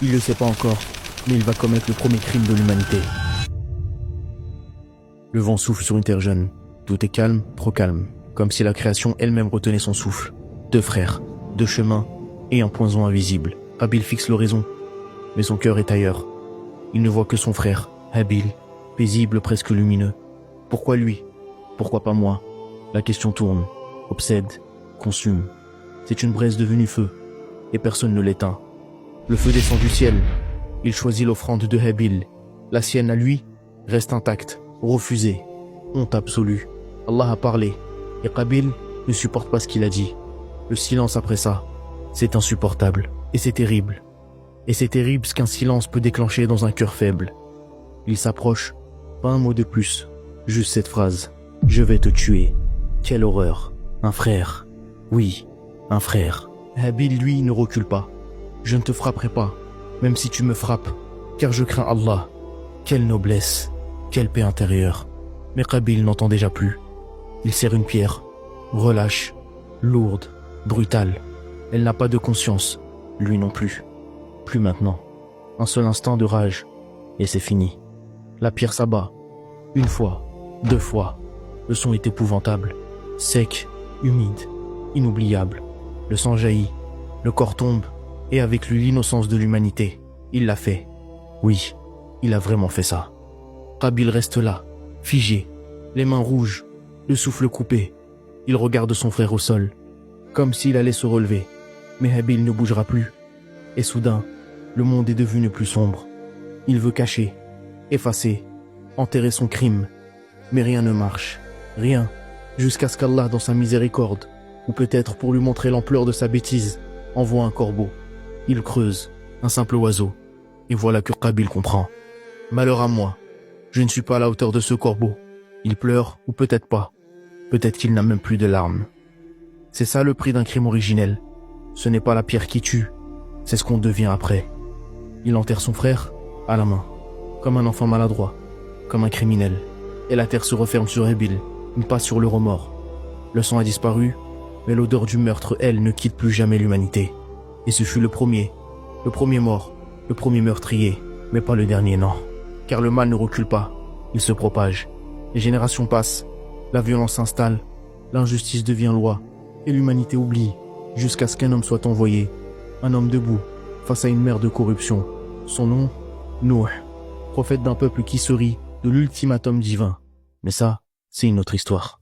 Il ne le sait pas encore, mais il va commettre le premier crime de l'humanité. Le vent souffle sur une terre jeune. Tout est calme, trop calme, comme si la création elle-même retenait son souffle. 2 frères, 2 chemins et un poison invisible. Habil fixe l'horizon, mais son cœur est ailleurs. Il ne voit que son frère, Habil, paisible, presque lumineux. Pourquoi lui? Pourquoi pas moi? La question tourne, obsède, consume. C'est une braise devenue feu, et personne ne l'éteint. Le feu descend du ciel. Il choisit l'offrande de Habil. La sienne à lui reste intacte, refusée. Honte absolue. Allah a parlé, et Qabil ne supporte pas ce qu'il a dit. Le silence après ça, c'est insupportable, et c'est terrible. Et c'est terrible ce qu'un silence peut déclencher dans un cœur faible. Il s'approche, pas un mot de plus, juste cette phrase. Je vais te tuer. Quelle horreur. Un frère. Oui, un frère. Habil, lui, ne recule pas. Je ne te frapperai pas, même si tu me frappes, car je crains Allah. Quelle noblesse, quelle paix intérieure. Mais Qabil n'entend déjà plus. Il serre une pierre, relâche, lourde, brutale. Elle n'a pas de conscience, lui non plus. Plus maintenant. Un seul instant de rage, et c'est fini. La pierre s'abat. 1 fois, 2 fois. Le son est épouvantable, sec, humide, inoubliable. Le sang jaillit, le corps tombe, et avec lui l'innocence de l'humanité. Il l'a fait. Oui, il a vraiment fait ça. Qabil reste là, figé, les mains rouges, le souffle coupé. Il regarde son frère au sol, comme s'il allait se relever. Mais Habil ne bougera plus. Et soudain, le monde est devenu plus sombre. Il veut cacher, effacer, enterrer son crime. Mais rien ne marche. Rien. Jusqu'à ce qu'Allah, dans sa miséricorde, ou peut-être pour lui montrer l'ampleur de sa bêtise, envoie un corbeau. Il creuse, un simple oiseau. Et voilà que Qabil comprend. Malheur à moi. Je ne suis pas à la hauteur de ce corbeau. Il pleure, ou peut-être pas. Peut-être qu'il n'a même plus de larmes. C'est ça le prix d'un crime originel. Ce n'est pas la pierre qui tue, c'est ce qu'on devient après. Il enterre son frère à la main, comme un enfant maladroit, comme un criminel. Et la terre se referme sur Habil, pas sur le remords. Le sang a disparu, mais l'odeur du meurtre, elle, ne quitte plus jamais l'humanité. Et ce fut le premier mort, le premier meurtrier, mais pas le dernier, non. Car le mal ne recule pas, il se propage. Les générations passent, la violence s'installe, l'injustice devient loi, et l'humanité oublie, jusqu'à ce qu'un homme soit envoyé, un homme debout, face à une mer de corruption. Son nom, Nouh, prophète d'un peuple qui se rit de l'ultimatum divin. Mais ça, c'est une autre histoire.